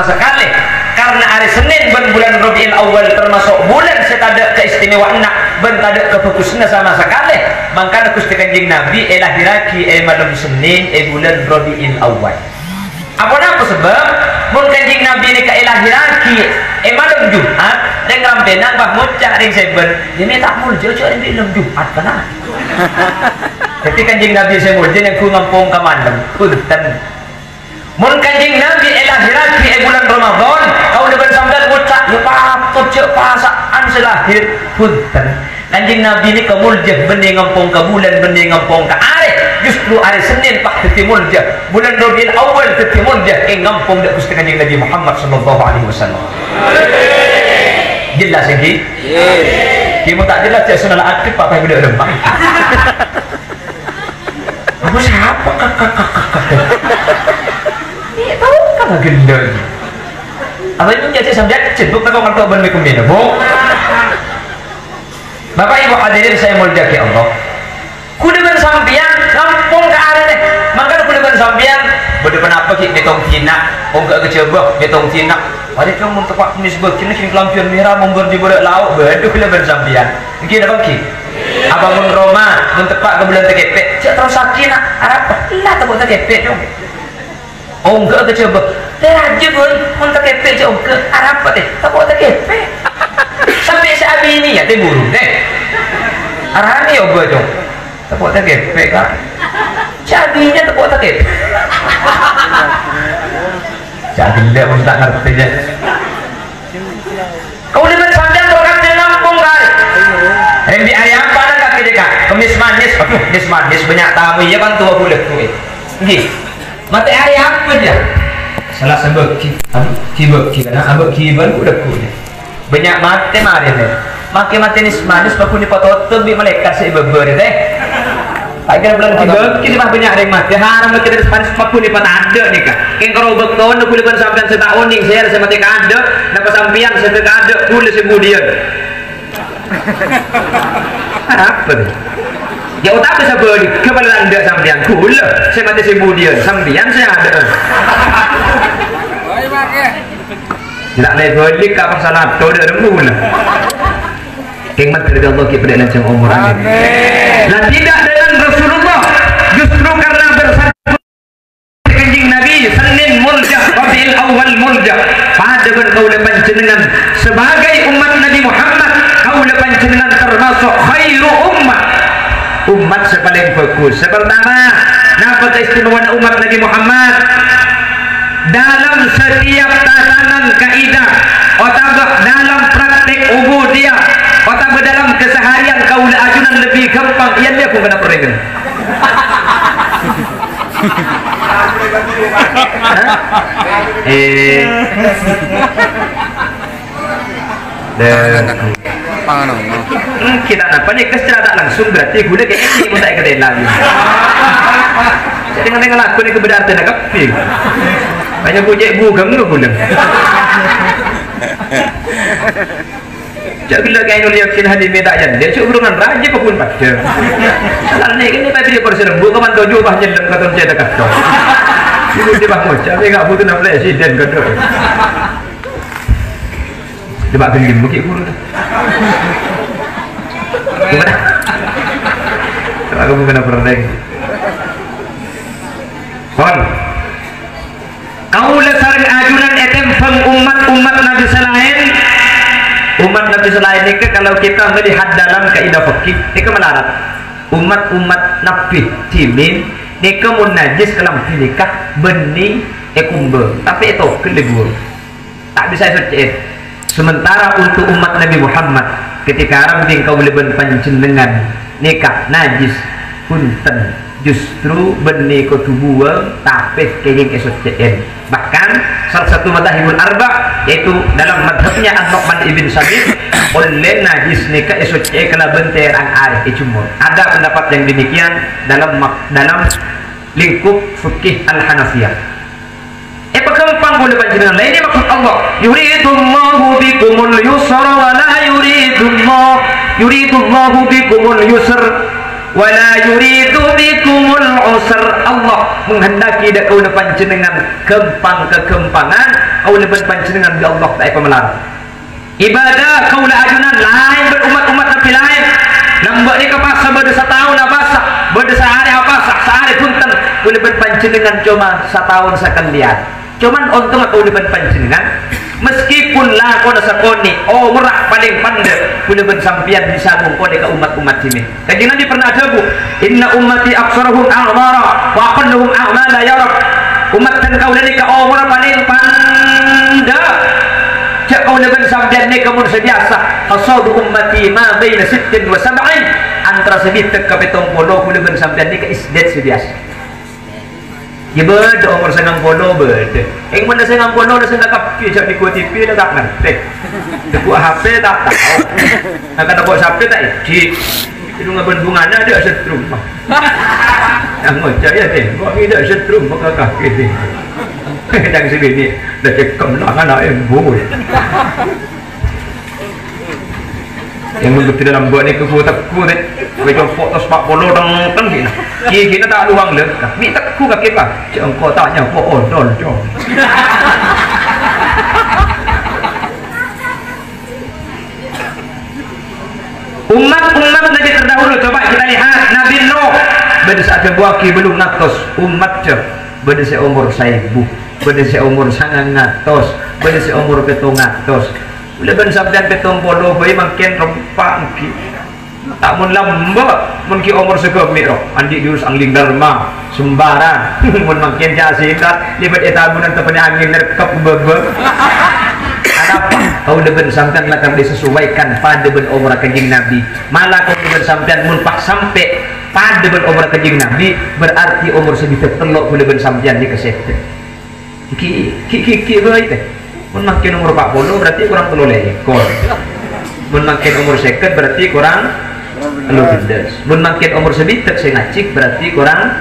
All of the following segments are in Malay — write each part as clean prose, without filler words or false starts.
sekali karena hari Senin ben bulan Rabiul Awal termasuk bulan saya ada keistimewaan nak ben ada kefokusnya sama sekali maka Gusti Kanjeng Nabi lahiraki malam Senin bulan Rabiul Awal apa sebab mun Kanjeng Nabi ni lahiraki malam Jumat dan rampenan bah mucah ring seben ini tak mul jojo ring malam Jumat kana jadi Kanjeng Nabi saya mul yang ku ngampung ka mandem punten mun Kanjeng Nabi lahiraki bulan Ramadan kau depan sampean ngucap ya patut cek pasaan selahir punten Kanjeng Nabi ni kemuljah benih ngampung ke bulan benih ngampung ke hari justru hari Senin pak teti muljah bulan Rabiul Awal teti muljah ngampung dak Gusti Kanjeng Nabi Muhammad sallallahu alaihi wasallam jelas ini kita tak jelas cek sunah aktif pak payah budak rempah apa siapa tahu kan gendel apa itu jadi sampai ceduk tak kau ngerti ben mekumina bu Bapak Ibu hadirin saya muljaki Allah kudepan sampian ngampung ke arah deh maka kudepan sampian berdepan apa ki betong tina enggak kecewa betong tina ada cuma untuk pak misbah kini kini kelampian merah memberi di budak lauk berdu kudepan sampian mungkin apa ki abang mun Roma untuk pak ke bulan tekepek cak terus sakit nak apa lah tak buat tekepek dong oh enggak kecewa teh aja pun untuk tekepek cak enggak apa teh tak buat tekepek sampai sabi ini ya teh burung teh arahnya obat dong tak buat tekepek kan sabinya tak buat tekepek jadi dia pun tak ngerti je kau lihat sampai orang di Lampung kan rembi ayam pada kaki dekat kemis manis aduh kemis manis banyak tamu ya kan tua bulat tu gih mati ayam apa dia salah sebab kibak karena abak kiban udah kuda banyak mati mari deh makin mati manis pakun di foto bi malaikat si beber deh agar bulan kibak kita mah banyak yang mati haram kita manis pakun di pada ada nih kak yang kalau bekon aku lihat sampai setahun nih saya mati kada dapat sampian saya kada kulit sebudian apa nih ya otak bisa beli kepala anda sampian kulit saya mati sebudian sampian saya ada tidak naik balik ke apa salah atau ada rembulan kengmat dari Allah kita pada lancang umur amin dan tidak dengan Rasulullah justru karena bersatu Kanjeng Nabi Senin muljah Rabiul Awal muljah pada berkaulah panjenengan sebagai umat Nabi Muhammad kaulah panjenengan termasuk khairu umat sepaling fokus pertama napa keistimewaan umat Nabi Muhammad dalam setiap tatanan kaidah otak dalam praktek ubudiyah otak dalam keseharian kaula ajunan lebih gampang iya dia pun kena perenggan kita apa nih secara langsung berarti gula kayak ini pun tak kena lagi jadi dengan laku ni kebenaran nak kapi banyak bujek bugam tu pun jadi bila kain uliak sini hadir minta janda cukup dengan raja pun baca salah ni ini pasti dia persen bukan mantu juga bahnya dalam kata saya dekat tu ibu dia bah macam tapi tak butuh nak presiden kata dia bak gelim bukit guru gimana aku bukan nak pereng kon kaulah sareng ajunan etem umat Nabi selain umat Nabi selain ini kalau kita melihat dalam kaidah fikih ini melarat umat Nabi timin ini mun najis kalam nikah benih ekumbe tapi itu kelebur tak bisa suci sementara untuk umat Nabi Muhammad ketika orang kau boleh panjenengan nikah najis punten justru benih ketubuh tapis kenging SCN bahkan salah satu madhabul arba yaitu dalam madhabnya An-Nu'man ibn Sabit oleh najis nikah SCN kena benteran air icumur ada pendapat yang demikian dalam lingkup fikih Al-Hanafiyah pekempang boleh panjenengan lainnya maksud Allah yuridullahu bikumul yusra wa la yuridullahu bikumul yusr wala yuridu bikumul usr Allah menghendaki dak kaula panjenengan kempang kekempangan kau leban panjenengan di Allah tak apa melarang. Ibadah kau la ajunan lain berumat-umat Nabi lain. Lambat ni ke pasal berdesa tahun apa sah, berdesa hari apa sah, sehari punten kau leban panjenengan cuma setahun sekalian. Cuman untung kau leban panjenengan meskipun lah kau dah sakoni murah paling pandai kau leban sampian disambung kau dekat umat-umat sini. Kajian Nabi pernah ada bu, inna ummati aksarahum a'mara wa aqalluhum a'mala ya Rabb. Umat dan kau dari ke umur paling pandai. Cak kau leban sampian ni kamu sebiasa. Hasadu ummati ma baina 60 wa 70 antara sebitek ke 70 kau leban sampian ni ke isdet sebiasa. Ya berda umur 90 berda. Yang mana 90 dah sendak kapi cak di TV dah tak ngerti. Deku HP tak tahu. Nak kata buat HP tak ijik. Itu ngebungannya dia setrum. Yang ngocak ya tengok ni dah setrum pakai kaki ni. Dan sebini dah cekam lah anak yang boleh. Yang mengerti dalam buat ni kefu teku ni macam foto 40 teng gini. Gini tak luang le. Ni teku kaki lah. Cik engkau tanya kau odol jom. Umat-umat Nabi terdahulu coba kita lihat Nabi Nuh pada saat buaki belum ngatos umat je pada seumur 1000, pada seumur 900, pada seumur 700. Leban sabdan 70 bayi makin rempak mungkin tak mun lamba mungkin umur segemi roh andi diurus angling dharma sembarang mun makin jasikat libat etabunan tepani angin nerkap bebe apa kau leban sampean lah kami disesuaikan pada ben umur kanjeng Nabi malah kau leban sampean mun pak sampai pada ben umur kanjeng Nabi berarti umur segitu telok leban sampean di kesehatan ki baik teh. Mun makin umur 40 berarti kurang 3 ekor. Mun makin umur 50 berarti kurang 13. Mun makin umur sebitek sing ngacik berarti kurang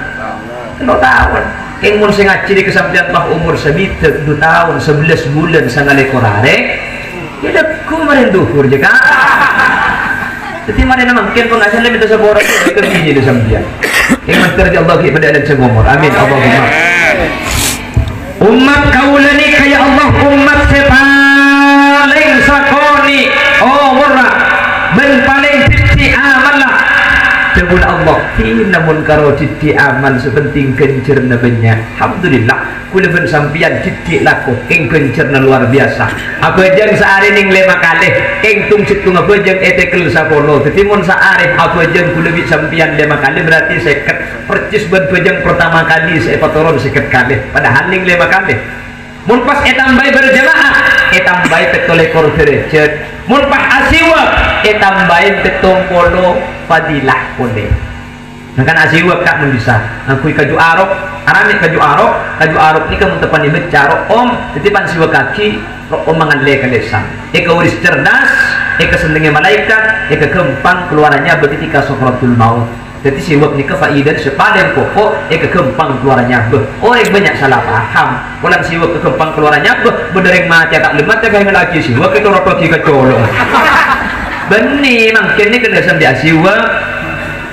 3 tahun. Keng mun sing ngacik di kesampian bah umur sebitek 2 tahun 11 bulan sangat ekor arek. Ya deku marin duhur je kan. Jadi marin makin penghasilan minta sabora itu bini di sampian. Yang menterji Allah kepada alam umur. Amin Allahumma. Umat kaulah ni kaya Allah umat sepaling sakoni murah ben paling titi amal lah sebut Allah namun karo titi amal sepenting kencer nabenya alhamdulillah kula ben sampian titi laku ing kencer na luar biasa apa jeng sehari ning 5 kali ing tungsit ku ngabejeng etekel 10 tetimun sehari apa jeng kula bi sampian 5 kali berarti 50 percis ben bejeng pertama kali saya turun 50 kali padahal ning 5 kali mun pas etambai berjamaah etambai petole kor derajat mun pas asiwa etambai petongkolo fadilah kone kan asiwa kak mun bisa aku kaju arok arami kaju arok ni kamu tepan ni becaro titipan siwa kaki om mangan le kalesan eka uris cerdas eka senenge malaikat eka kempang keluarannya beketika sokratul maut. Jadi siwak ni kefaidan sepadan pokok kekempang keluarannya orang banyak salah paham walang siwak kekempang keluarannya berdereng mati tak lemat tak kaya lagi siwak itu rokok lagi kecolong benih mungkin ni kena sambil siwak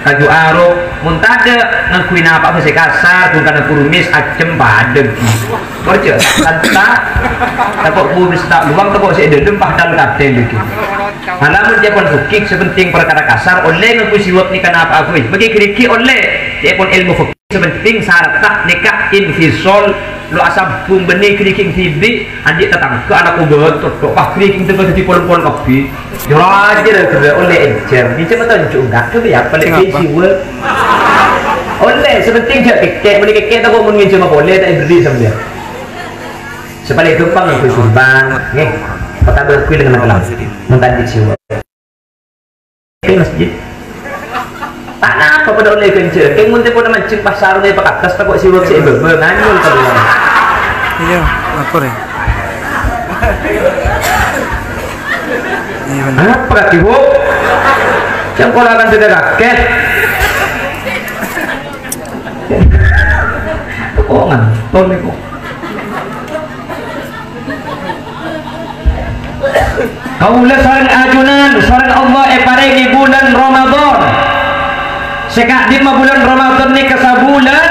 kaju arok muntada ngakuin apa saya kasar pun karena kurumis acem padeng kerja santa takut kurumis tak luang takut saya dedem padal kapten lagi halaman dia pun fikih sepenting perkara kasar oleh ngaku siwak ni kana apa aku bagi keriki oleh dia pun ilmu fikih sepenting syarat tak nikah infisol lu asam pun benih keriking tibi adik datang ke anak ubat tok pas keriking tengah di pol-pol kopi jerajer kerja oleh encer ni cuma tahu enggak ke biar balik ke siwak oleh sepenting je kek boleh kek tak kau mun cuma boleh tak berdiri sama dia sebalik gempang aku surban nih pertama aku dengan kelam mentadi siwak ke masjid tak nak apa pada oleh kencer ke mun pun mancing pasar ni pak atas tak kok siwak si bebe nganyul kalau iya apa ni apa kaki bu yang kau akan tidak raket kok ngantor ni kok kaulah sarang ajunan sarang Allah paringi bulan Ramadan sekak di bulan Ramadan ni kesabulan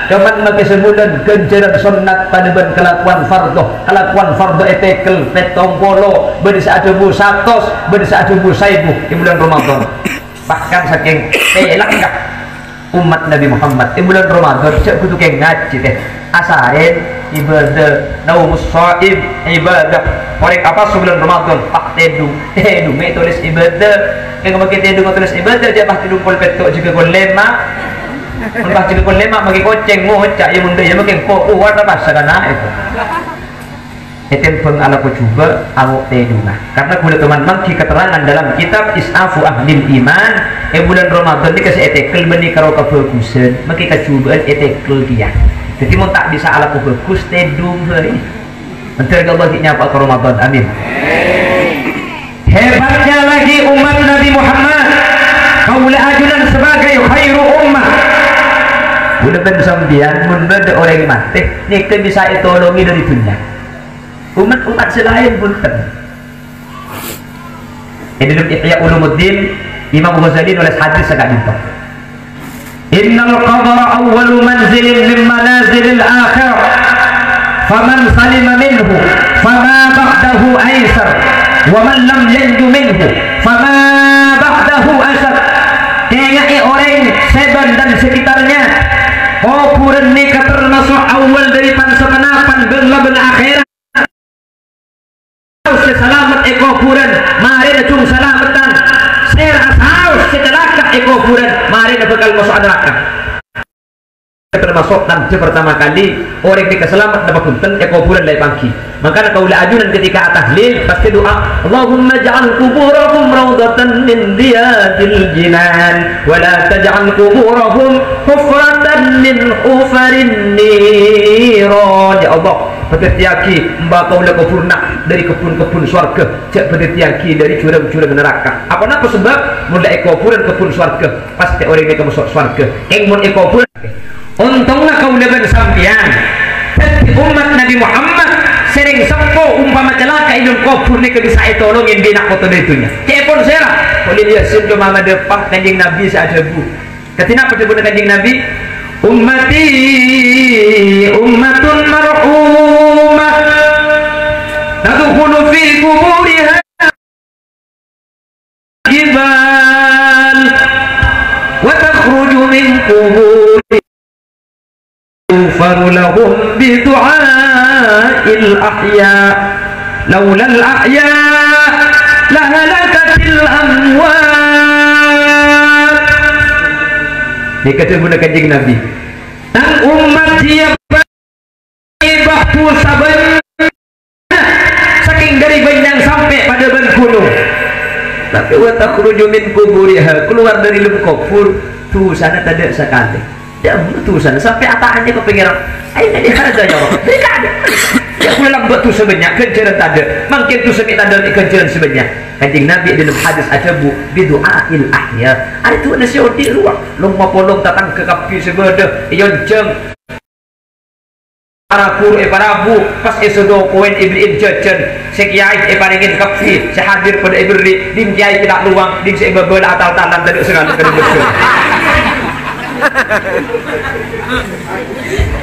cuman maki sebulan kenceran sunat pada ben kelakuan fardo etekel petong polo beri saat bu satos beri saat bu saibu di bulan Ramadan. Bahkan saking elaknya umat Nabi Muhammad di bulan Ramadan cek kudu keng ngaji teh asain ibadah naumus shaim ibadah korek apa sebulan Ramadan pak tedu me tulis ibadah yang maki tedu tulis ibadah dia bah tidur pol petok juga kol lema mbah tidur kol lema maki koceng ngocak ya munda ya maki ko warna bahasa kana itu peng ala ko juga awak tedu nah karena kulit teman-teman di keterangan dalam kitab Isafu Ahlil Iman bulan Ramadan dikasih etekel benih karo kebagusan maki kacubaan etekel dia jadi mau tak bisa ala ko bagus tedung hari menteri Allah nyapa ke Ramadan amin. Hebatnya lagi umat Nabi Muhammad kaulah ajunan sebagai khairu ummah udah pensambian mun ada orang mati nika bisa ditolongi dari dunia umat selain pun ini dalam Ihya Ulumuddin Imam Ghazali nulis hadis agak gitu innal qabra awwalu manzilin min manazilil akhir faman salima minhu fama ba'dahu aisar wa man lam yanju minhu fama ba'dahu asar kayaknya orang Seban dan sekitarnya kuburan nikah termasuk awal dari pansemenapan ben akhirat selamat kuburan mari na cung selamatan ser asal setelaka kuburan mari na bakal masuk neraka termasuk nanti pertama kali orang yang selamat dapat punten kuburan dari pagi makanya kaulah ajunan ketika tahlil pasti doa Allahumma ja'al kuburahum rawdatan min riyadil jinan wa la taj'al kuburahum hufratan min hufarin niran ya Allah bertiaki mbak kaulah kuburna dari kebun-kebun surga cek bertiaki dari jurang-jurang neraka apa sebab mulai kuburan kebun surga pasti orang yang masuk surga yang mun kuburan untunglah kaulah bersampian jadi umat Nabi Muhammad sering sepo umpama celaka idul kubur ni bisa tolongin bina foto itunya cepon serah boleh dia sebelum mama depan kanjeng Nabi saja bu ketina pada bulan kanjeng Nabi ummati ummatun marhumah tadkhulu fi kuburiha jibal wa takhruju min kuburiha يغفر لهم بدعاء الأحياء لولا الأحياء لهلكت الأموات ini ketemu kanjeng Nabi dan umat dia bahtu saban saking dari banyak sampai pada ban gunung tapi wa takhruju min kuburiha keluar dari lubuk kubur tuh sana tak ada sekali dia tulisan sampai ataannya ke pengiran ayo ini ada ya Allah tidak ada ya boleh lambat tuh sebanyak kenceran tak ada mungkin tuh sebanyak ada kenceran sebanyak kanjeng Nabi dalam hadis ajabu bidu'ail ahya ada tuh nasi odi ruang long mapolong datang ke kapi sebeda iyon jeng para pur parabu pas esodo koen ibrin jajan sekiai paringin kapi sehadir pada ibri ding kiai tidak luang ding sebebel atal talan tadi segala kedua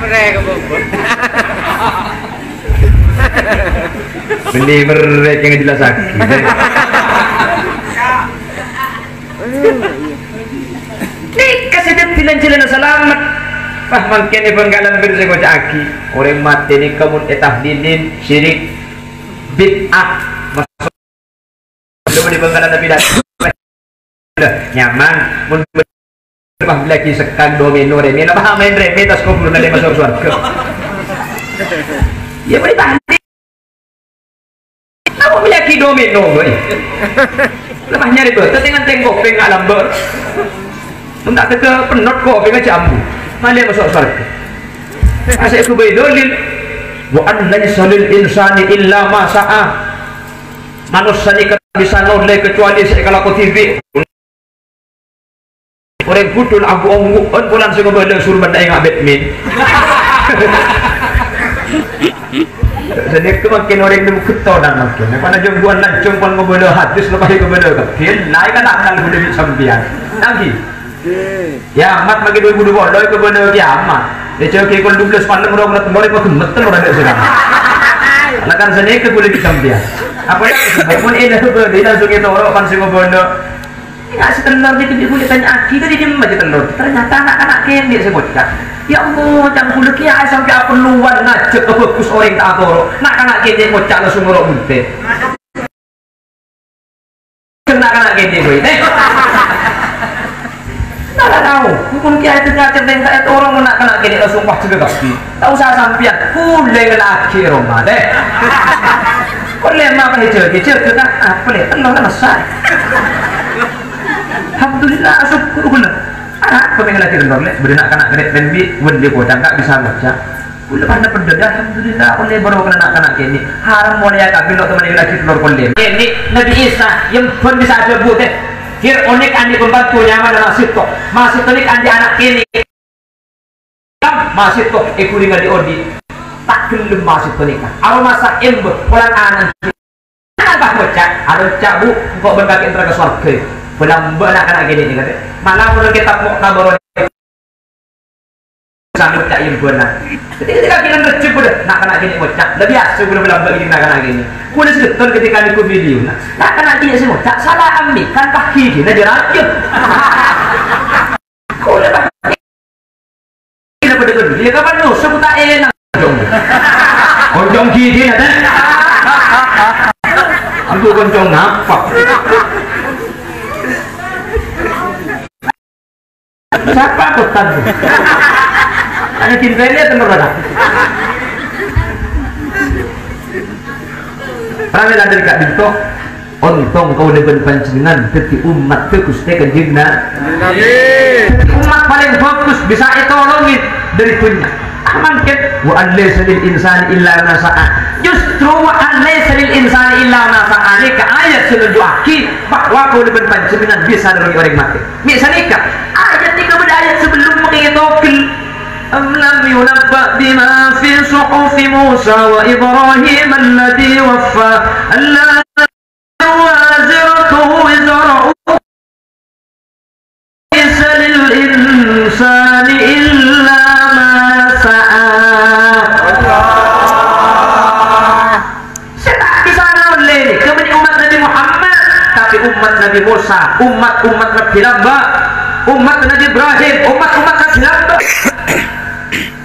mereka bobo beli mereka yang jelas aki nih kasih dia jalan selamat pah makin ni penggalan bersih kocak aki orang mati ni kamu etahdinin syirik bid'ah masuk belum di penggalan tapi dah nyaman bah lagi sekali domino remi lah bah main remi tas kubur nanti masuk surga ya boleh tahan apa lagi domino boy lepas nyari tuh dengan tengok pengen lambat tak ke penot kok pengen jambu mana masuk surga asal aku bayi dolil wa an laysa lil insani illa ma sa'a manusia ni bisa noleh kecuali sekala ko TV orang budul aku on bulan sing ngobel suruh benda yang Batman jadi kemakin orang itu ketodan makin karena jengguan lancung pun ngobel hadis lepas ngobel kafir naik kan akal boleh sambian lagi ya amat bagi 2020 ngobel kiamat cewek kon 12 malam orang nak boleh kau gemeter orang ada sekarang. Lakan sana ke boleh dicambia. Apa ya? Pun dah tu dia langsung kita orang kan sing bondo. Nggak setelur dia boleh tanya aki tadi dia macam telur. Ternyata anak-anak kendi sebutkan. Ya Allah, jangan kulit kia sampai apa luar ngajak ke fokus orang tak toro. Nak anak kendi ngocak langsung ngorok bunte. Kena anak kendi gue. Tak tahu, hukum kia itu ngajar dengan itu orang nak kena kendi langsung wah juga pasti. Tak usah sampian, kulai lelaki rumah deh. Kulai apa hijau kita apa leh telur besar. Alhamdulillah syukur guna. Anak pengen lagi telur leh, berenak kena kendi penbi, wendi kodang tak bisa baca. Kulai pada pendedah, alhamdulillah kulai baru kena kendi. Haram mulai agak bilo teman lagi telur kulai. Ini Nabi Isa yang pun bisa sebut deh. Fir'aunik andi pembantu nyaman dalam situ masih tonik andi anak kini masih toh ekuring di odi tak gelem masih tonik awal masa ember pulang anak apa bocah ada cabu kok berkaki antara ke surga pulang anak gini nih katanya malah menurut kita mau naboro sanggup cak yang benar ketika kita recep udah nak kena gini bocah lebih biasa belum begini nak kena gini kuda sebetul ketika di video nak kena gini semua tak salah ambil kan kaki gini dirajut kuda pakai ini pada kuda dia kapan lu sebut tak enak konjong gini ada aku konjong apa siapa kotan hanya cintanya tenor ada. Rame dari kak Dinto, ontong kau dengan pancingan, jadi umat fokus tekan jina. Umat paling fokus bisa ditolongin dari punya. Aman kan? Wa anlaysa lil insani illa ma sa'a. Justru wa anlaysa lil insani illa ma sa'a. Ini ke ayat menunjukkan bahwa kau dengan pancingan bisa dari orang mati. Misalnya ayat 3 ayat sebelum mengitokil. أم لم ينبأ بما في صحف موسى وإبراهيم الذي وفى ألا وازرة وزر ليس للإنسان إلا ما سعى. Di sana oleh kemudian umat Nabi Muhammad, tapi umat Nabi Musa, umat Nabi Lamba, umat Nabi Ibrahim, umat Nabi Lamba.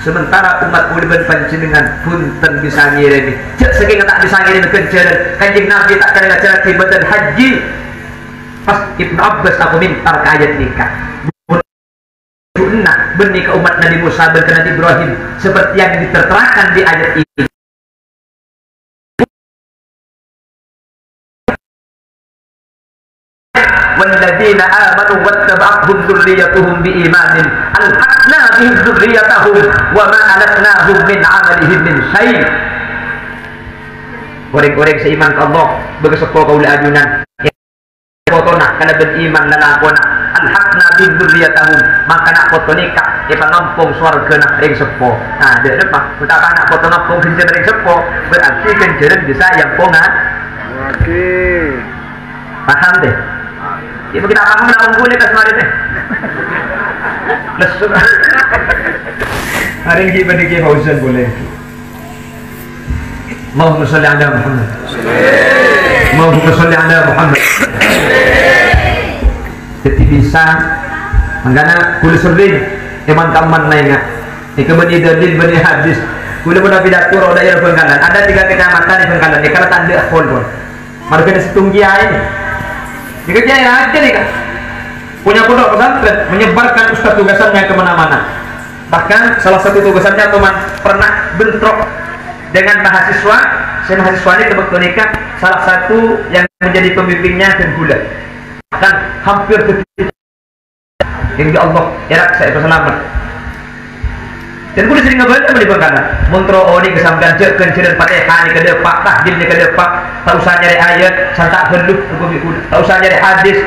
Sementara umat uliban panjenengan punten bisa ngirim cek saking tak bisa ngirim kenceran kanjeng Nabi tak kena cara ibadah haji pas Ibnu Abbas aku minta ke ayat nikah sunnah benih ke umat Nabi Musa dan Nabi Ibrahim seperti yang diterterakan di ayat ini. والذين آمنوا واتبعتهم ذريتهم بإيمان ألحقنا بهم ذريتهم وما ألتناهم من عملهم من شيء. Orang-orang seiman ke Allah begeseko kaula adunan fotona kana beriman lalakona alhaqna bihim dzurriyyatahum maka nak foto nikah pangampung swarga nak ring sepo. Nah dia depan utama nak foto nampung kencer ring sepo berarti kenceran bisa yang pongan. Oke. Paham deh. Ya begitu apa nak unggul ke semari teh. Lesu. Hari ini bagi Fauzan boleh. Allahumma shalli ala Muhammad. Allahumma shalli ala Muhammad. Jadi bisa menggana kul sering iman kaman lainnya. Kemudian dalil bani hadis. Kul pun pidato roda yang Bengkalan. Ada 3 kecamatan di Bengkalan. Kalau tanda pon. Marga setunggi ini. Dikerjain aja nih kan punya pondok pesantren menyebarkan ustaz tugasannya kemana-mana bahkan salah satu tugasannya teman pernah bentrok dengan mahasiswa ini tebak nikah salah satu yang menjadi pembimbingnya dan gula kan hampir ketika yang Allah erak saya selamat dan kudu sering ngebaca di Bengkalan montro ini kesampaian cek kenciran Fatihah ini ke depan tahdil ini ke depan tak usah nyari ayat santak geluk tak usah nyari hadis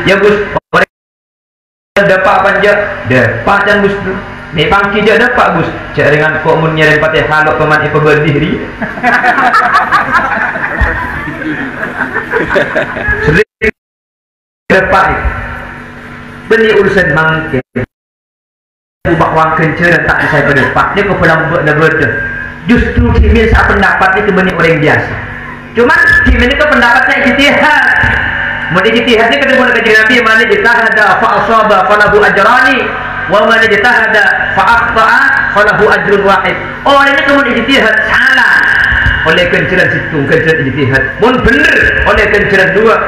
ya Gus dapat panja dapat dan Gus ni pangki je dapat Gus cek dengan kok mun nyari Fatihah lo peman ipa berdiri sering dapat beli urusan mangke ubah wang kencer tak bisa berdebat dia kepada berbeda. Justru Timin saat pendapat itu banyak orang biasa. Cuman Timin itu pendapatnya ijtihad. Mau ijtihadnya kena boleh kaji Nabi mana ijtahada fa asaba falahu ajrani wa man ijtahada fa akhta'a falahu ajrun wahid. Orang ini kemudian ijtihad salah oleh kenceran situ kenceran ijtihad. Mun benar oleh kenceran dua.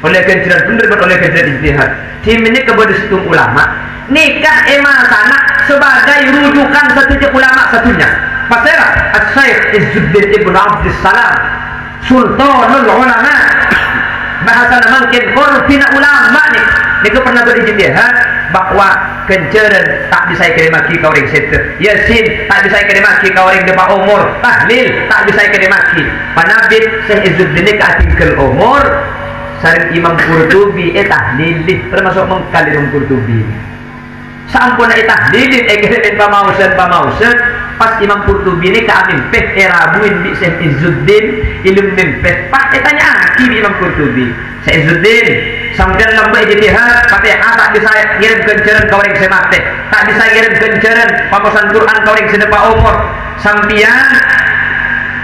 Oleh kenceran benar oleh kenceran ijtihad. Timin ini kepada situ ulama nikah sana sebagai rujukan satu ulama satunya. Pasera As-Syaikh Izzuddin Ibn Abdussalam Sultanul Ulama bahasa mungkin korupina ulama nih. Dia pernah berijtihad bahwa kenceran tak bisa maki kau orang seter, Yasin tak bisa maki kau orang depan umur, tahlil tak bisa maki. Panabit Syekh Izzuddin ke atingkel umur, sering Imam Qurtubi tahlil termasuk mengkali Imam Qurtubi. Sampun tahlilin kirim pamausan pas Imam Qurtubi ini kami erabuin bi Syekh Izzuddin ilmu mempeh pas tanya aki Imam Qurtubi Syekh Izzuddin sampean lembah ijtihad Fatihah tak bisa kirim kenceran ka orang semate tak bisa kirim kenceran pamausan Quran ka orang sedepa umur sampian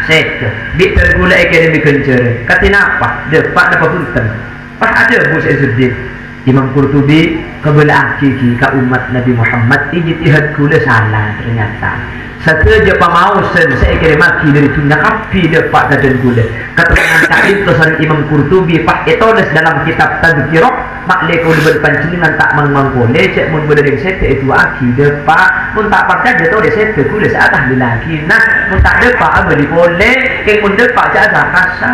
Syekh bi tergula kirim kenceran katina apa depak dapat punten pas ada Bu Syekh Izzuddin Imam Qurtubi kebelah kiki ka umat Nabi Muhammad ijtihad kula salah ternyata sateja pamausan saya kira maki dari tunna kapi depak dan kula keterangan tak itu sareng Imam Qurtubi pak etoles dalam kitab Tadhkirah maklek kau berpancingan tak mangmangkone cek mun berdering sete itu aki depak mun tak pakai dia tahu de sete kula saatah dilaki nah mun tak depak abadi boleh keng mun depak jasa kasa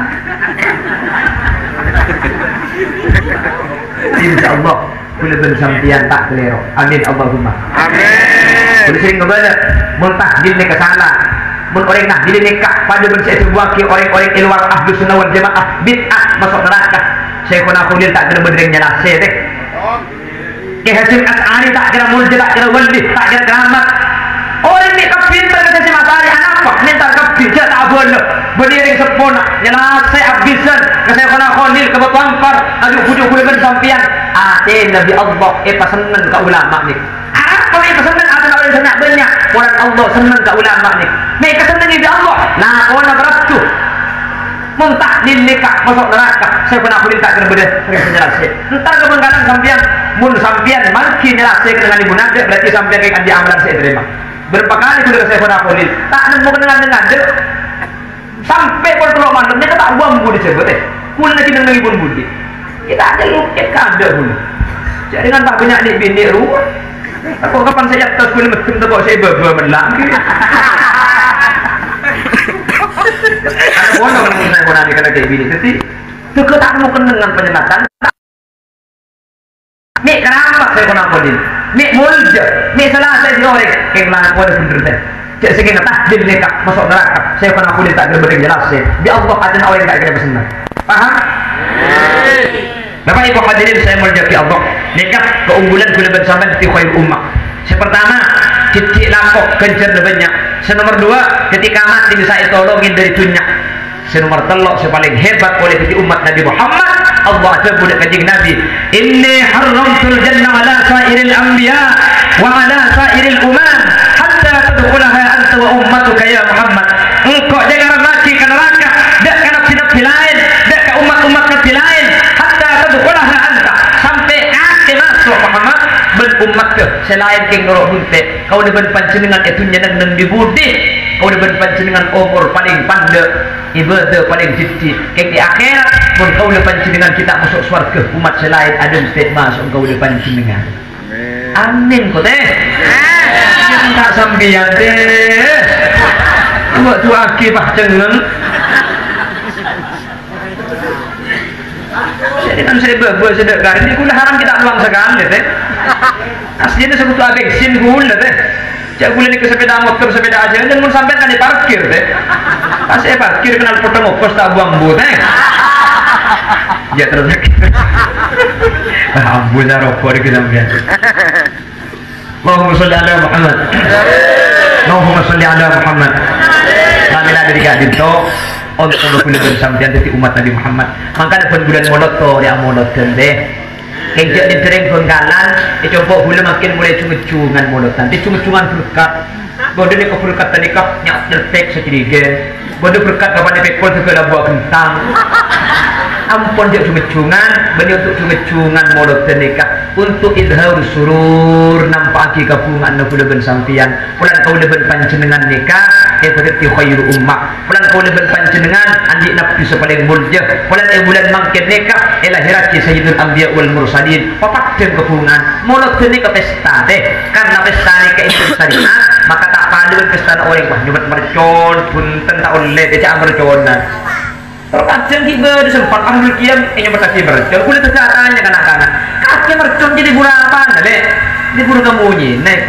insyaallah boleh bersampian tak kelero. Amin Allahumma. Amin. Boleh sering kepada muntah dil nikah salah. Mun orang nah dil nikah pada bersih sebuah ki orang-orang luar ahlu sunnah wal jamaah bid'ah masuk neraka. Syekhuna Khalil tak kena berdering jelas teh. Ki Hasyim As'ari tak kira muljid tak kira wali tak kira keramat. Orang ni kepintar kata si Masari apa? Minta kepintar tak boleh berdiri sempurna. Jelas saya abisan Syekhuna Khalil kebetulan par adu pujuk kulit bersampian. Nabi Allah senang ke ulama ni. Apa mereka senang atau nak senang banyak orang Allah senang ke ulama ni. Mereka senang Nabi Allah. Nah, orang beratu muntah nikah masuk neraka. Saya pernah kulit tak kena beda sering penjelasan. Entar kebenaran sampian mun sampian mungkin jelaskan dengan ibu nabi berarti sampian kayak di amalan saya terima. Berapa kali kulit saya pernah kulit tak nemu dengan sampai kalau malam dia tak buang budi sebut kulit lagi dengan ibu budi. Kita ada lukit kada pun. Jadi kan tak banyak nih bini rumah. Aku kapan saya atas kulit mesin tu kok saya berbelang. Ada orang yang saya pernah dikata kayak bini. Jadi tu tak mau dengan penyenatan. Mek kenapa saya pernah kodin? Mek mulja. Mek salah saya diorek. Kemana aku ada bener deh. Cek sekian tak dia nikah masuk neraka. Saya pernah kodin tak berbeda jelas sih. Di Allah ada orang yang tak kena pesan. Paham? Bapak Ibu hadirin saya muljaki Allah. Nikah keunggulan kula bersama di khair ummah. Yang pertama, titik lapok kencer banyak. Yang nomor dua, ketika mati bisa ditolongin dari dunia. Yang nomor telok paling hebat oleh titik umat Nabi Muhammad. Allah ada budak kanjeng Nabi. Inni haramtul jannah ala sairil anbiya wa ala sairil umam hatta tadkhulaha anta wa ummatuka ya Muhammad. Engkau jangan mati ke neraka, dak kana tidak lain, dak ke umat-umat lain. Sampai akhir masuk Muhammad berumat ke selain keng norok bunte kau dah berpancingan itu nyenang dan dibudi kau dah berpancingan umur paling pandai ibadah paling jiti keng di akhirat pun kau dah pancingan kita masuk surga umat selain ada mesti masuk kau dah pancingan amin kau teh tak sambian deh buat tu akibat cengen. Dengan saya berbuat sedekah ini gula haram kita uang sekali teh. Aslinya sebut abek sin gula teh. Cak gula ni ke sepeda motor sepeda aja dan mun sampai kan diparkir teh. Pas saya parkir kenal potong ongkos tak buang bu teh. Ya terus. Ampun rokok di sampean. Allahumma sholli ala Muhammad. Allahumma sholli ala Muhammad. Kami ada di kadinto untuk kulit bersampian dari umat Nabi Muhammad. Maka ada bulan molot to dia molot deh. kejak di tereng penggalan coba hula makin mulai cungan molotan di cungan berkat bodoh ni berkat tadi kap nyak deltek secerigen bodoh berkat kapan pekol segala buah kentang ampun dia cungan bani untuk cungan molotan nikah untuk idhar surur nampak aki kabungan nak leben sampian pulan kau leben panjenengan nikah berarti khairu ummah pulan kau leben panjenengan andi nabi sepaling mulia pulan bulan mangkin nikah lahirat sayyidul anbiya wal mursalin papaden kabungan molotan nikah pesta teh karena pesta nikah itu syariat maka tak padu pesta orang wah nyobat mercon punten tak oleh dia merconan terkadang kita sempat ambil kiam nyobat kaki mercon kulit kesehatannya kanak-kanak kaki mercon jadi burapan deh di buru kamunyi naik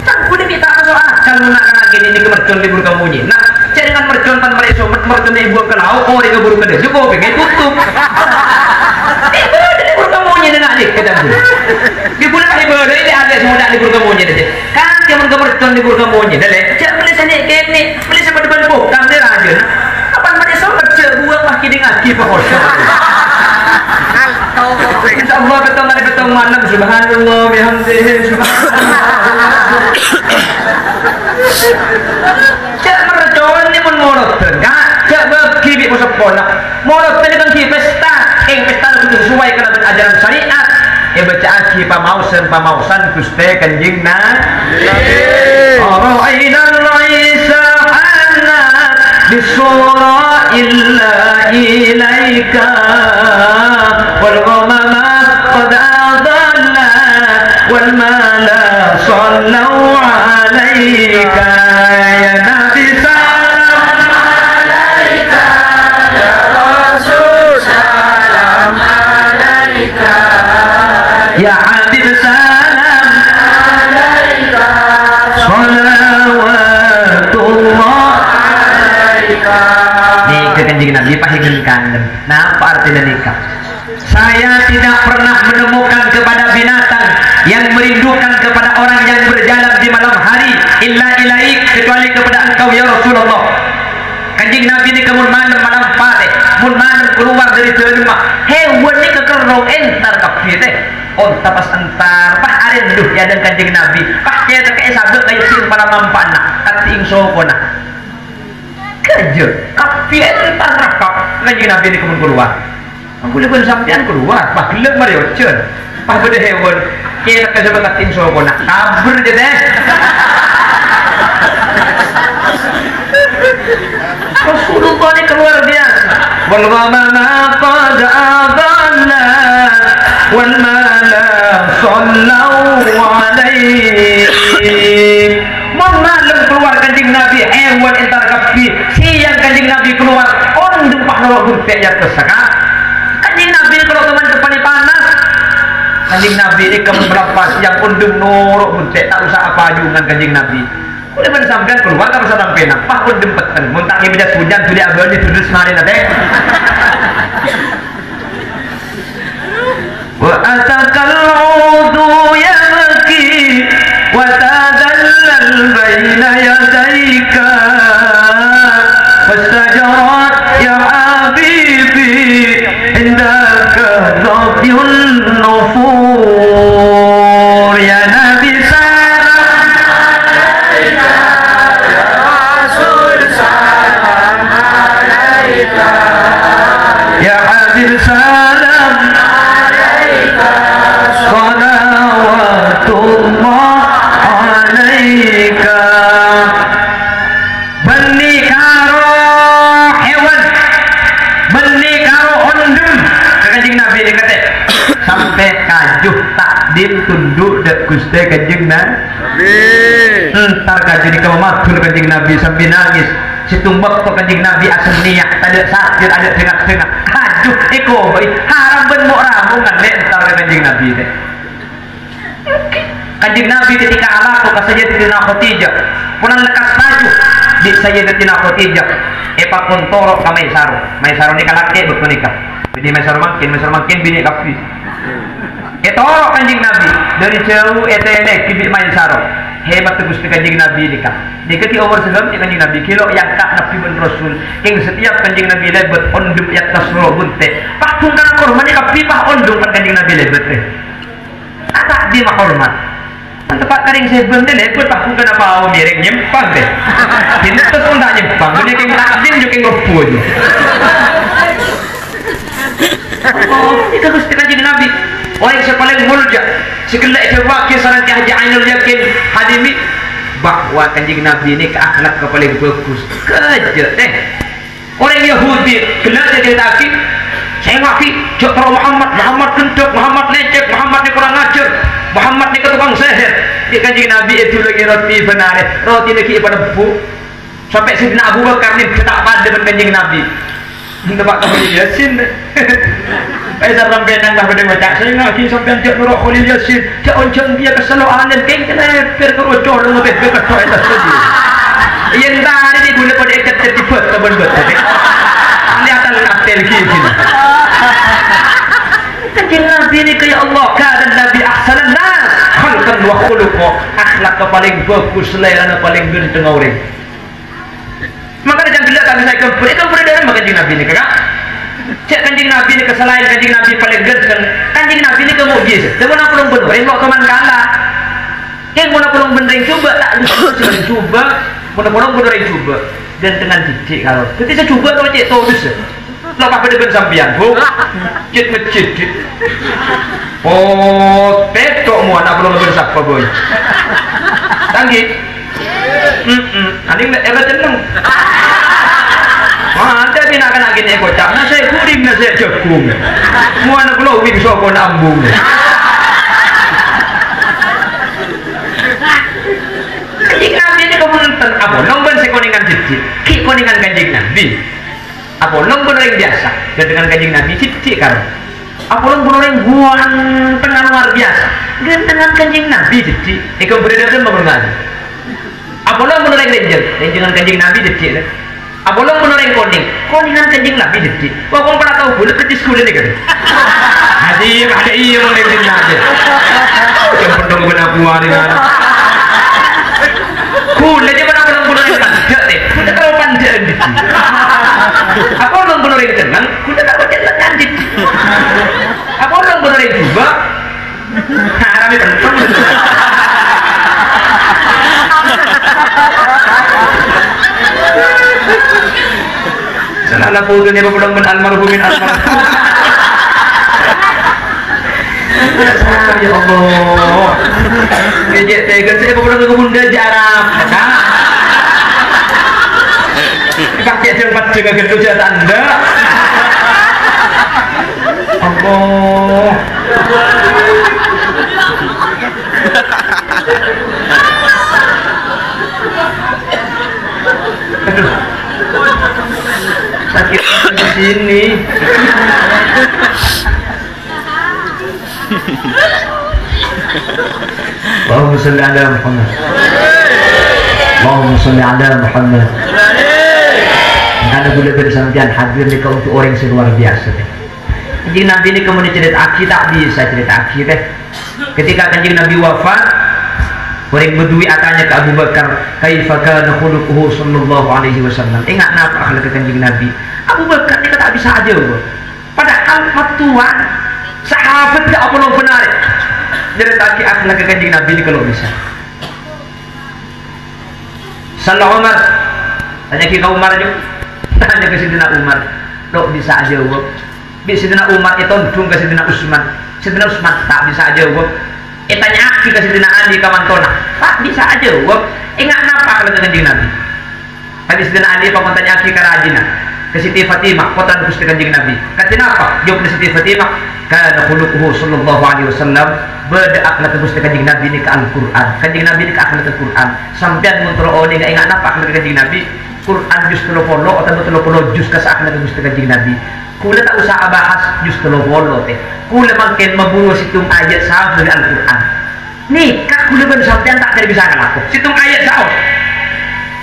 tak kulit kita masuk akal menggunakan agen ini ke mercon di buru kamunyi nah cari dengan mercon pan mereka mercon ibu ke laut oh dia buru ke dia juga pengen tutup di buru kamunyi dan adik kita di bulan ibadah ini ada semua di buru kamunyi deh kan dia mercon di buru kamunyi deh cak beli sana kene beli sama depan bukan dia rajin kapan mereka kerja buang lagi dengan kipas kosong insyaallah betong malam subhanallah bihamdihi subhanallah cak mercon ni pun moroten cak bagi bi sekolah moroten kan ki pesta pesta itu sesuai dengan ajaran syariat baca aki pamausan Gusti Kanjeng Nabi Araina laisa anna bisura illa ilaika wal ghamama qad adalla wal mala sallu alaika ya nabi salam alaika ya rasul salam alaika ya habib salam alaika salawatullah alaika nikah Kanjeng Nabi pahingan kangen nah apa artinya nikah saya tidak pernah menemukan kepada binatang yang merindukan kepada orang yang berjalan di malam hari illa ilaik kecuali kepada engkau ya Rasulullah Kanjeng Nabi ini kemun malam pateh mun malam keluar dari rumah hewan ini kekerong entar kapi teh oh tapas entar pah arinduh ya dan Kanjeng Nabi pah dia terkait sabuk kaitin para mampana kating sokona kerja kapi entar rakap Kanjeng Nabi ini kemun keluar aku lepas sampean keluar pah gelap mari ocen pah beda hewan kira ke sabuk kating sokona kabur je deh Rasulullah ini keluar biasa wal ghamama qad adalla wal mala sallu alaihi malam keluar Kanjeng Nabi hewan entar kapi siang Kanjeng Nabi keluar ondung pak nolok gurpe ya kesaka Kanjeng Nabi kalau teman depan panas Kanjeng Nabi ini kamu berapa siang ondung norok gurpe tak usah apa jungan Kanjeng Nabi udah sampean keluar tak usah sampai nak pak ondung peteng muntah ini dah hujan sudah abadi sudah semari nanti wa atakal udu yabki wa tadallal baina yadayka wastajarat ya habibi indaka dhabyun nufur ya nabi salam alaika ya rasul salam alaika ya habib salam salawatullah alaika bani karo hewan bani karo ondum Kanjeng Nabi ini kata sampai kajuh takdim tunduk dek Gusti Kanjeng Nabi entar kajuh di kamar matur Kanjeng Nabi sambil nangis situmbak to Kanjeng Nabi asem niat ada sakit ada tengah-tengah kajuh eko haram ben mau ramungan dek entar Kanjeng Nabi dek Kanjeng Nabi ketika alako ke Sayyidatina Khadijah pulang lekas maju di Sayyidatina Khadijah epa kontoro ka Maisaro nikah laki betul nikah bini Maisaro makin bini kafi etoro Kanjeng Nabi dari jauh etene kibik Maisaro hebat tegus Kanjeng Nabi nikah nikah ti umur segam Kanjeng Nabi kilo yang kak Nabi ben Rasul ing setiap Kanjeng Nabi lebet ondum yak tasro bunte pakung kana korban nikah pipah ondum kan Kanjeng Nabi lebet takdim hormat. Tempat kering sebelum deh lepet pak bukan apa awam miring nyempang deh. Ini terus pun tak nyempang. Ini keng takdim juga keng ngepun. Oh, itu Gusti Kanjeng Nabi. Orang yang paling mulja, segala itu wakil saran haji ainul yakin hadimi bahwa Kanjeng Nabi ini ke akhlak paling bagus. Kerja deh. Orang Yahudi gelar jadi takik. Saya ngaku jok pro Muhammad gendok, Muhammad lecek, Muhammad ni kurang ajar, Muhammad ni ketukang seher. Di Kanjeng Nabi itu lagi roti benar, roti lagi pada bu. Sampai Sidina Abu Bakar ni tak pada dengan Kanjeng Nabi. Tempat Khalil Yasin. Saya sampai nang dah pada macam saya ngaji sampai jok nurut Khalil Yasin. Jok oncong dia kesalahan dan keng kena perkocor dengan perkocor itu saja. Yang tadi ni guna pada ikat tertibat terbet. Lihat al-aftel gini. Kanjeng Nabi ini kayak Allah dan Nabi ahsanan nas khalqan wa khuluqa, akhlak paling bagus, selera paling ganteng orang. Maka jangan gila kami saya kembali itu dari Kanjeng Nabi ini kakak. Cek Kanjeng Nabi ini kesalahan Kanjeng Nabi paling ganteng. Kanjeng Nabi ini kemujizat. Dia mana belum benar, yang teman kalah. Yang mana belum benar coba tak lupa coba, mana belum benar coba. Gantengan didik kalau. Jadi saya coba kalau cek terus. Lo apa dengan sampian bu? Cek ngecek. Oh, tetok mu anak belum bersap apa boy? Tanggi. Aning era jeneng. Wah, ada bina kan lagi ni kocak. Nasi kuring nasi jagung. Mu anak belum wing soko nambung. Kanjeng Nabi ini kemunten apa? Lomban sekoningan didik. Ki koningan Kanjeng Nabi. Apa lomban orang biasa dengan Kanjeng Nabi didik kan? Apa lomban orang ganteng luar biasa dengan Kanjeng Nabi didik. Iku beredar mengenal. Apa lomban orang ranger dengan Kanjeng Nabi didik. Apa lomban orang koningan Kanjeng Nabi didik. Kau pernah tahu boleh ke sekolah ni kan? Ada iya orang Kanjeng Nabi. Yang pendong benar buah dengan. Kula je mana orang orang pandai deh. Kula kalau pandai ni. Apa orang orang tenang? Kula kalau jalan lanjut. Apa orang orang juga? Harami penting. Salah pun ni berbulan almarhumin almarhum. Ya Allah. Kejek tega saya berbulan ke bunda jarang. Kakek sempat jaga kerja tanda. Allah. Aduh. Sakit di sini. Allahumma salli ala Muhammad. Allahumma salli ala Muhammad. Karena boleh bersampian hadir ni kau untuk orang yang luar biasa. Kanjeng Nabi ni kemudian cerita akhir tak bisa cerita akhir deh. Ketika Kanjeng Nabi wafat, orang Bedui atanya ke Abu Bakar, kaifa kana khuluquhu sallallahu alaihi wasallam. Ingat apa akhlak Kanjeng Nabi? Abu Bakar ni tak bisa aja. Padahal matuan sahabat tak apa lo benar. Cerita akhir akhlak Kanjeng Nabi ni kalau bisa. Sallallahu Umar, tanya kita Umar juga. Tanya ke Sidina Umar, lo bisa aja wong. Sidina Umar itu dung ke Sidina Utsman. Sidina Utsman tak bisa aja wong. Tanya aki ke Sidina Ali kamantona, tak bisa aja wong. Ingat napa kalau Kanjeng Nabi? Tadi Sidina Ali pamantanya aki ke Rajina, ke Siti Fatimah, kota Gusti Kanjeng Nabi. Kata napa? Jawab ke Siti Fatimah, kana khuluquhu sallallahu alaihi wasallam beda akhlak Gusti Kanjeng Nabi ni ke Al-Qur'an. Kanjeng Nabi ni ke akhlak Al-Qur'an. Sampean muntroone enggak ingat napa akhlak Kanjeng Nabi? Quran juz 30 atau 30 juz kasakna Gusti Kanjeng Nabi. Kula tak usah bahas juz 30 teh. Kula mangken membunuh situng ayat sahih dari Al-Qur'an. Nikah kula ben sampean tak ada bisa aku. Situng ayat sahih.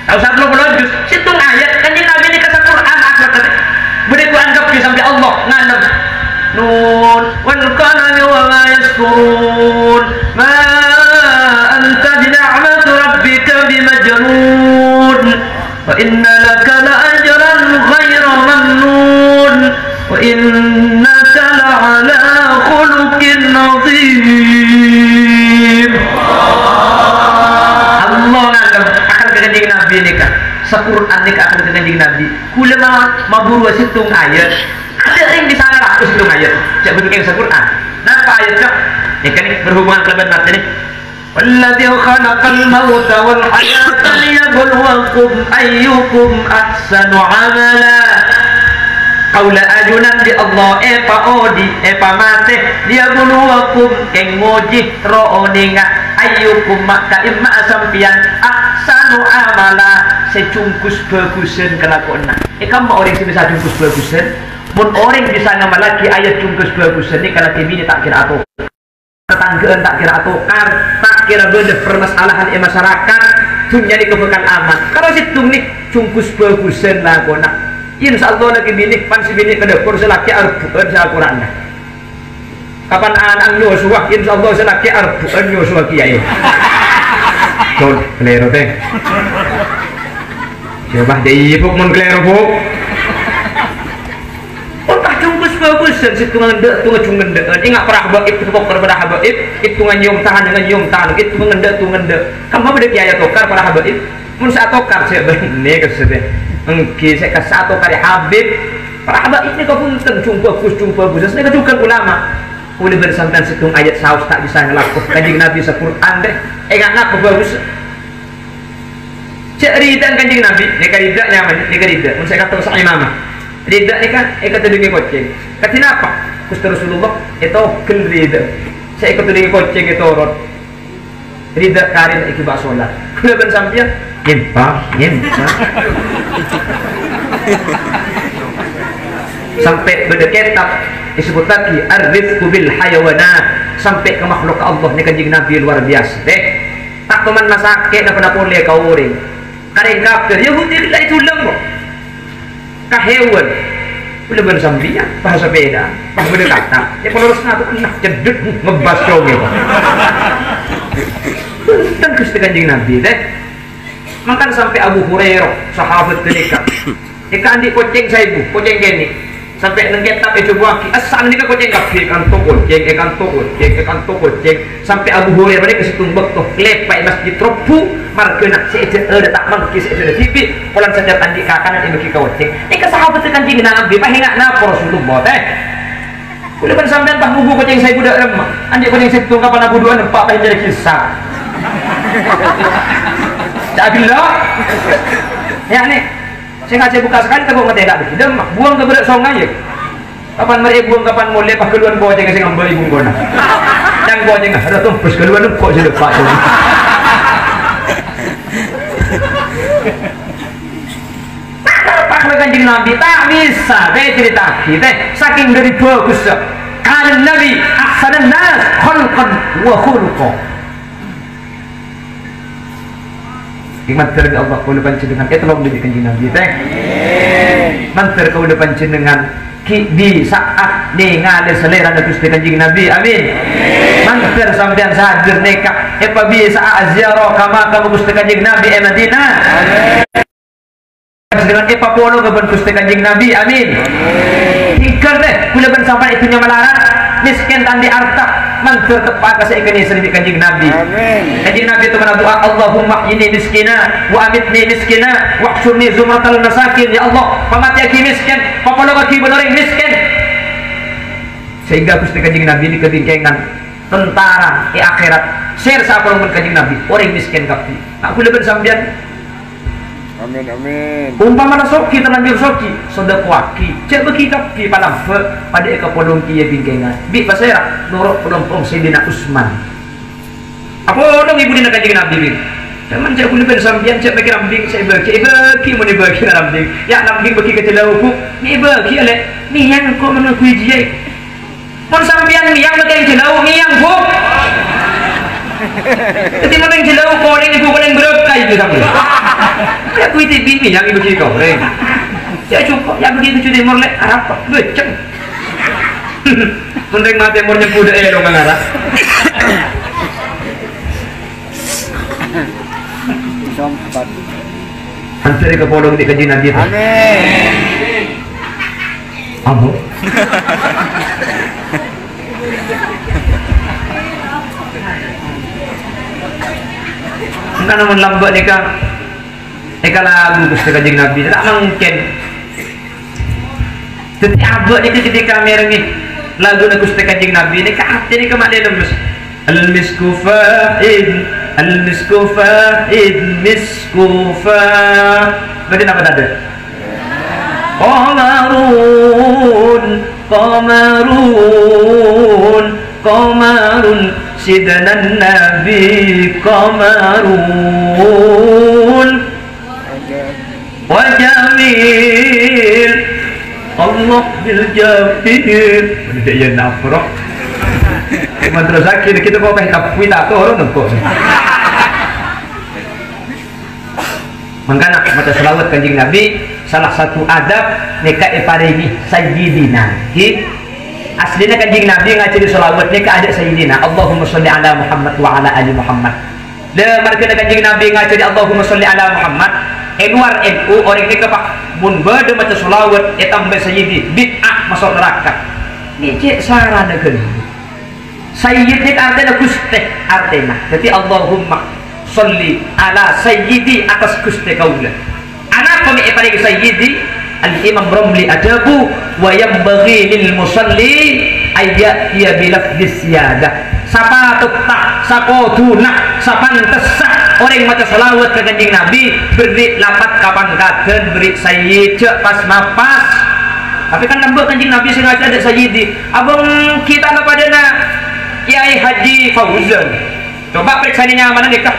Tak usah 30 juz, situng ayat Kanjeng Nabi nikah sa Quran akhlak teh. Bede ku anggap ke sampai Allah nganep. Nun wal qalami wa ma yasturun. Ma anta bi ni'mati rabbika bimajnun. وإن لك لأجرا غير ممنون وإنك لعلى خلق عظيم. Quran ni akan kanjeng Nabi kula maburu situng ayat ada yang di sana lah situng ayat cak betul yang Quran napa ayatnya ini kan berhubungan kelebihan mati ni walladzi khalaqal mauta wal hayata liyabluwakum ayyukum ahsanu amala kaula ajunan di Allah epa odi epa mate liyabluwakum keng ngoji rooninga ayyukum maka imma sampian ahsanu amala secungkus bagusan kelakuan ikan mau orang bisa cungkus bagusan mun orang bisa ngamalaki ayat cungkus bagusan ni kalau bini tak kira atau tetanggaan tak kira atokar tak kira benda permasalahan masyarakat dunia ni kebekal aman kalau situng ni cungkus bagusan lah kona insya Allah lagi bini pan si bini ke dapur selaki arbuan sa Quran kapan anak Yosua insya Allah selaki arbuan Yosua kiai Jod, kelero teh coba deh ibu mun kelero bu tak cungkus bagus situ ngendek tu ngecunggendek ingat perah baib tu tokar perah baib itu nganyum tahan itu ngendek tu ngendek kamu beda kiai tokar perah baib mun sa tokar saya benih kesede engki saya kasih tokar Habib perah baib ni kau pun cungkus bagus saya kedukan ulama boleh bersampean situng ayat saus tak bisa ngelakukan kanjeng Nabi Al-Quran deh enggak ngaku bagus cek rida kanjeng Nabi neka rida nyaman neka rida mun saya kata usah imamah rida ni kan ikut dengi koceng katina apa Gusti Rasulullah itu kel rida saya ikut dengi koceng itu rot rida karin iki bak salat kula ben sampean nyempa sampai berdeketak disebut lagi ar-rizqu bil hayawanat sampai ke makhluk Allah ni kanjeng Nabi luar biasa deh tak teman masake na panapole ka uring kareng kafir Yahudi la itu lemo ka hewan ulah ben sambian bahasa beda pas beda kata ya kalau resna tu nak cedut ngebas coge dan Gusti kanjeng Nabi deh makan sampai Abu Hurairah sahabat dekat ikan di koceng saibu koceng geni sampai nenggetap itu buaki asal ni koceng kapi ikan tokol ceng sampai Abu Hurairah ni kesitung bektoh lepai masjid tropu markena seje ada tak mangki seje tipi polan saja tandi kanan ibu ki koceng ikan sahabat kanjeng Nabi pahinga na Rasulullah teh kudu kan sampean tah bubu koceng saya budak lemah andi koceng situng kapan Abu Duan nempak pahin jadi kisah tak gila ya nih saya ngaji buka sekali tak ngerti tak begitu buang ke berat songai ya kapan mereka buang kapan mau lepas keluar bawa jangan saya ngambil ibu kona yang bawa jangan ada tumpus keluar kok saya lepas tak apa kanjeng Nabi tak bisa saya cerita kita saking dari bagus kan Nabi ahsanan nas khalqan wa khuluqan mantar ke Allah kau lepas dengan tolong dari kanjeng Nabi teh mantar kau lepas dengan di saat ningali selera Gusti kanjeng Nabi amin mantar sampean sahadir neka epa bisa aziarah kama Gusti kanjeng Nabi Madinah dengan epa polo ke Gusti kanjeng Nabi amin hingga deh kula ben sampai itunya melarat miskin tandi arta mantur tepat kasih ikan istri kanjeng Nabi kanjeng Nabi itu mana doa Allahumma ini miskina wa amitni miskina wa hsyurni zumratal masakin ya Allah pamati aki miskin papalo aki benering miskin sehingga Gusti kanjeng Nabi ini kedingkengan tentara di akhirat share sa apalong kanjeng Nabi orang miskin kapi aku lebih sambian amin amin umpama na soki tanang bir soki sodak waki cek bagi kapi palampe pada eka podong kia bingkengan bi pasera norok pelompong Sayyidina Utsman apa dong ibu dina kanjeng Nabi bi teman cek kulit sambian cek bagi rambing saya bagi mau dibagi rambing ya rambing bagi kecelau ni bagi ale ni yang kok menakui dia pun sambian ni yang bagi kecelau ni yang bu jadi mana yang jelau kau ini ibu paling berkah itu sampai ya kui TV ni yang ibu kita orang ya cukup yang begitu cuci morlek Arab beceng mending mati mornya kuda dong ngarap hancur ke podong di kajian kita amin abu enggak namun lambat nikah lagu Gusti Kanjeng Nabi tak mungkin. Jadi abad ni ketika mereng ni lagu Gusti Kanjeng Nabi ni ke hati ni ke mak dia lemes. Al-misku fa'id, al-misku fa'id, misku fa'id. Berarti apa tadi? Qamarun, qamarun, qamarun, sidnan Nabi qamarun. Wajamil Allah bil jamil. Benda yang nafrah madrasah kita kau pengen tapi tak tahu orang nampak. Mangkana mata selawat Kanjeng Nabi salah satu adab neka iparingi sayyidina. Aslinya Kanjeng Nabi ngajari selawat neka ada sayyidina. Allahumma sholli ala Muhammad wa ala ali Muhammad. Le markana Kanjeng Nabi ngajari Allahumma sholli ala Muhammad. Luar NU orang ni kepak mun bade macam selawat tambah sayyidi bid'ah masuk neraka. Ni cek sarana kan. Sayyid ni artinya Gusti artinya. Jadi Allahumma sholli ala sayyidi atas Gusti kaula. Anak kami paling sayyidi al-Imam Ramli adabu wa yanbaghi lil musalli ayat ya bilafdis siyadah. Sapa tuktak, sakoduna, sapantesak orang macam selawat ke Kanjeng Nabi beri lapat kapan kaden beri sayyid cek pas mapas. Tapi kan nambah Kanjeng Nabi sengaja ada sayyidi. Abang kita kepada na Kiai Haji Fauzan. Coba periksa ni nyaman nikah.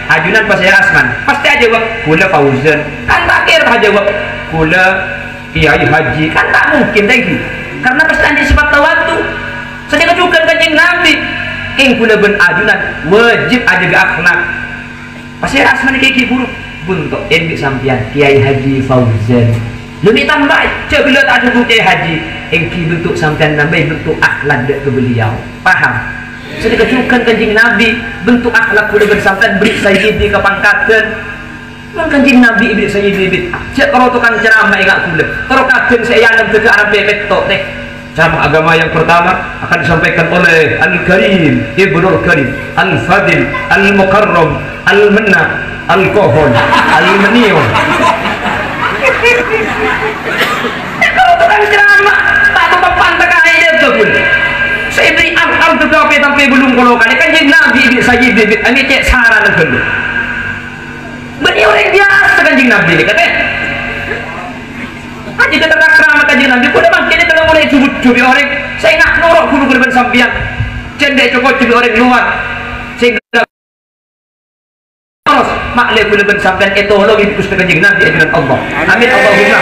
Ajunan pas saya Asman. Pasti aja wak kula Fauzan. Kan tak kira aja wak kula Kiai Haji. Kan tak mungkin lagi. Karena pasti ada sifat tawatu. Saya kejukan Kanjeng Nabi. Ing kula ben ajunan wajib ada ke akhlak. Pasti Asman kiki buruk buntuk endi sampian Kiai Haji Fauzan. Lebih tambah cek bila tak ada Kiai Haji. Engki bentuk sampian nambah bentuk akhlak dek ke beliau. Paham? Saya kejukan Kanjeng Nabi bentuk akhlak kula ben sampian beri sayyidi ke pangkatan. Mang Kanjeng Nabi beri sayyidi bid. Cek kalau tukang ceramah ingat kula. Terus kaden saya yang ke arah bebek tok teh. Ceramah agama yang pertama akan disampaikan oleh Al-Karim, Ibnul Karim, Al-Fadil, Al-Mukarram, Al-Manna, Al-Kohon, Al-Maniyun. Kalau tukang ceramah tak apa pantak aja tu pun. Saya beri angkal tu kau sampai belum kalau kali Kanjeng Nabi ini saya bibit, ini cek saran dulu. Beliau orang biasa Kanjeng Nabi ni kata. Aja kita tak ceramah Kanjeng Nabi, pun bangkit ni kalau mulai cubit-cubit orang, saya nak norok guru berban sampian, cendek cokot cubit orang luar, sehingga terus maklum berban sampian etologi Gusti Kanjeng Nabi ajaran Allah. Amin Allahumma.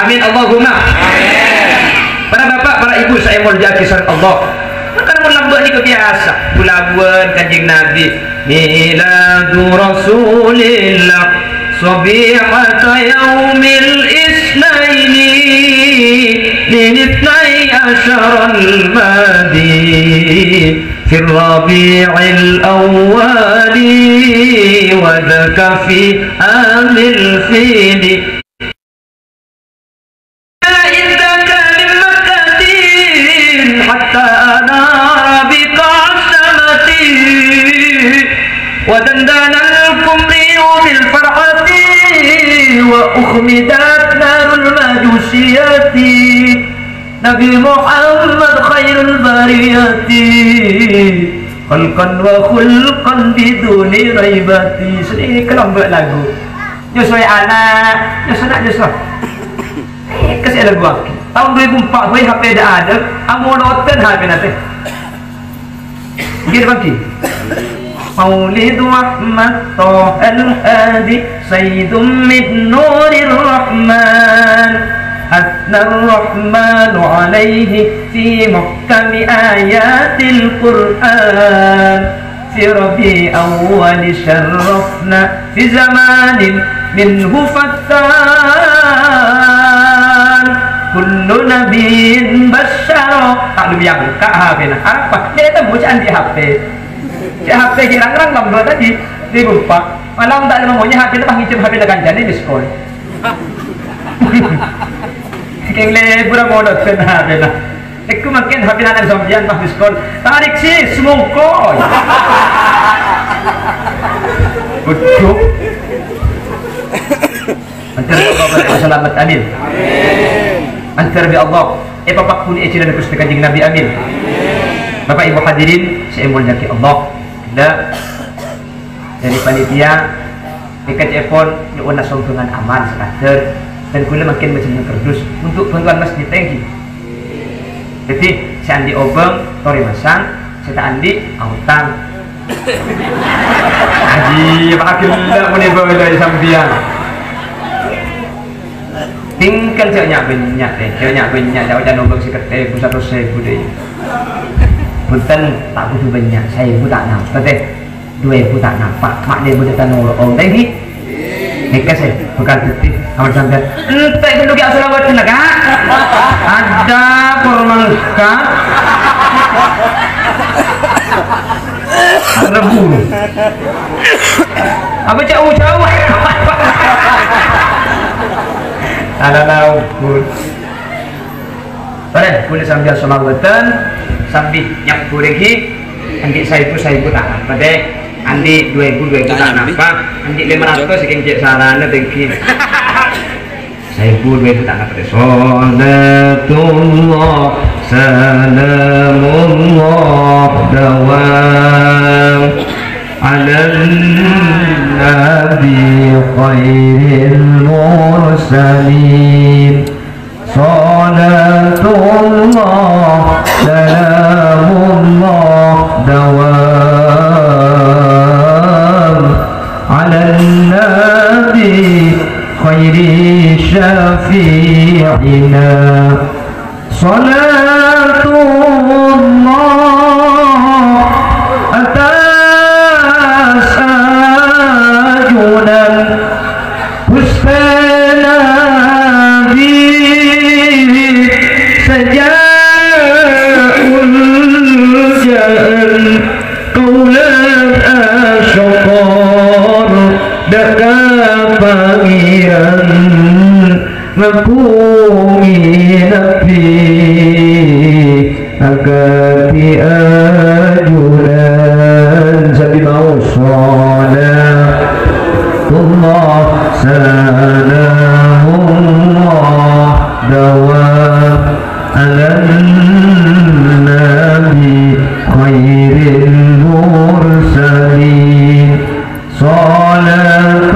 Amin Allahumma. Para bapak, para ibu saya mau jaga kisah Allah. Kan melambak ni kebiasa, bulawan Kanjeng Nabi, miladu Rasulillah. صبيحة يوم الاثنين من 12 المادي في الربيع الأول وذاك في عام الفيل عندك لمكة حتى أنار بقع السمة ودندن القمر بالفرحة وأخمدت نار المجوسية نبي محمد خير البرية خلقا وخلقا بدون ريبة. Sedih kelam buat lagu Joshua anak Joshua nak Joshua kasih lagu aku tahun 2004 HP dah ada amu nonton HP nanti gini bangki مولد أحمد طه الهادي سيد من نور الرحمن أثنى الرحمن عليه في محكم آيات القرآن في ربيع أول شرفنا في زمان منه فتان كل نبي بشر tak lebih yang buka HP apa dia tak bacaan di HP. HP hirang-hirang nomor tadi dibuka malam tak ada maunya HP itu panggil HP dengan jadi diskon keng pura modal sen HP lah aku makin HP nanti sambian mah diskon tarik sih semongko betul Antara Allah selamat amin. Antara bi Allah papak pun ecilan Gusti Kanjeng Nabi amin. Bapak Ibu hadirin saya mulyaki Allah. Dari panitia dekat epon nyuwun songkongan aman sekater dan kula makin macam kerdus untuk bantuan masjid tangki. Jadi saya andi obeng tori masang, saya andi autang. Haji makin tidak boleh dari sambian. Tinggal caknya banyak deh, caknya banyak. Jauh jangan obeng seketai pusat saya budaya. Punten tak butuh banyak, saya pun tak nampak deh. 2.000 tak nampak, mak dia boleh tanur orang lagi. Nikah saya bukan putih, kawan sampai. Entah itu lagi asal awak tenaga. Ada kormangka. Rebu. Apa jauh-jauh? Ada tahu pun. Boleh, boleh sambil selawatan, sambil yang kuregi. Andi saya pun tak nampak deh. Andi 2.000 tak nampak. Andi 500 sekian cek sarana tengki. Saya pun 2.000 tak nampak. Salatullah salamullah dawam ala nabi khairil mursalin. Salatullah salamullah dawam ala nabi khairi syafi'ina. Salatullah atas ajunan Husna Nabi sajaul jan kaulan asyqar daka pangiran ngakumi nabi agati ajuran sabi mau salatullah salamullah dawam ala nabi khairil mursalin. Salatullah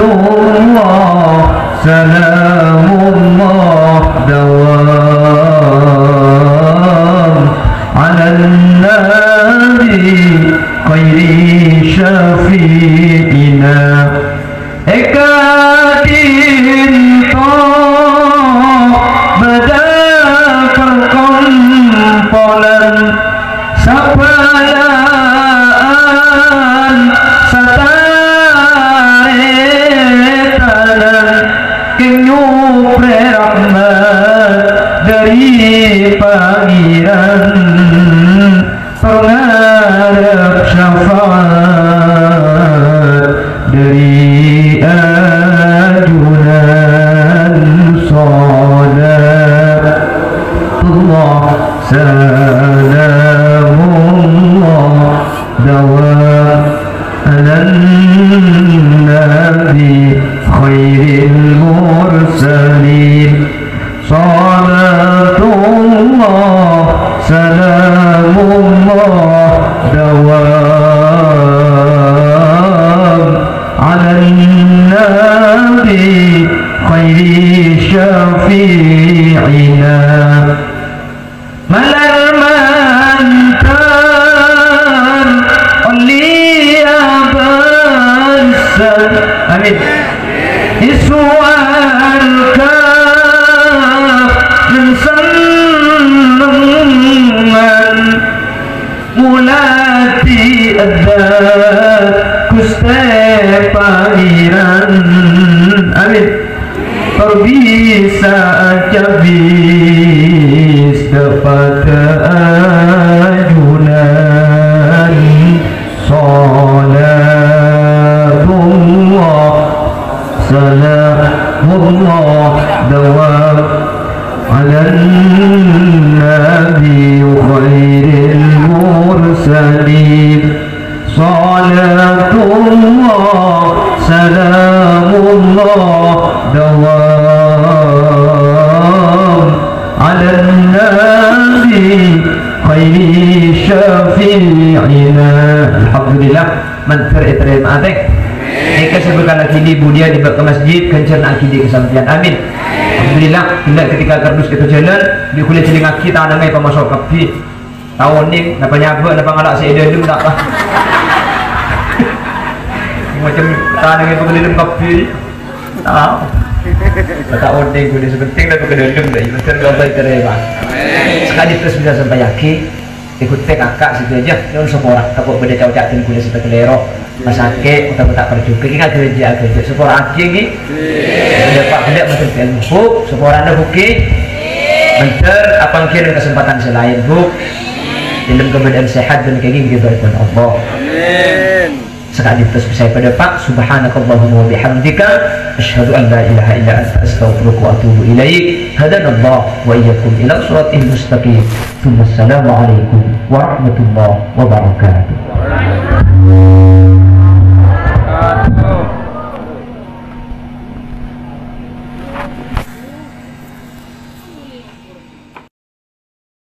salamullah dawam ala nabi khairi syafi'ina. Ekatin toh bada perkompolan sapalaan sataretanan kenyupre rahmat dari pangeran pengarap syafaat dari ajunan salatullah salamullah dawam ala nabi khairil mursalin. Salatullah salamullah dawam ala nabi khairi syafi'ina. Malar mantan oleh abasan amin iswalka mensenengan mulati syafi'ina. Alhamdulillah mantar terima teh. Eka sebekan lagi di budia dibawa ke masjid kencan akidi kesampian. Amin. Alhamdulillah tidak ketika kardus kita jalan di kulit telinga kita namanya pemasok kapi. Tahun ni napa nyaba napa ngalak si edem tak lah. Macam tanah yang pengelilin kapi. Tahu. Tak ordeng kulit sepenting dan pengelilin dah. Macam Allah terima. Sekali terus bisa sampai yakin. Ikut tek kakak situ aja. Jangan sekolah takut beda cawak-cawak kulit seperti lerok. Masake utak-utak perjuka kita kerja sepora anjing ni dapat tidak macam ilmu sepora anda buki menter apa kira kesempatan selain buk dalam keadaan sehat dan kayak gini diberikan Allah. Amin. Sekali terus saya pada Pak subhanakallahumma wa bihamdika asyhadu an la ilaha illa anta astaghfiruka wa atubu ilaik. Hadanallah wa iyyakum ila siratal mustaqim. Assalamualaikum warahmatullahi wabarakatuh.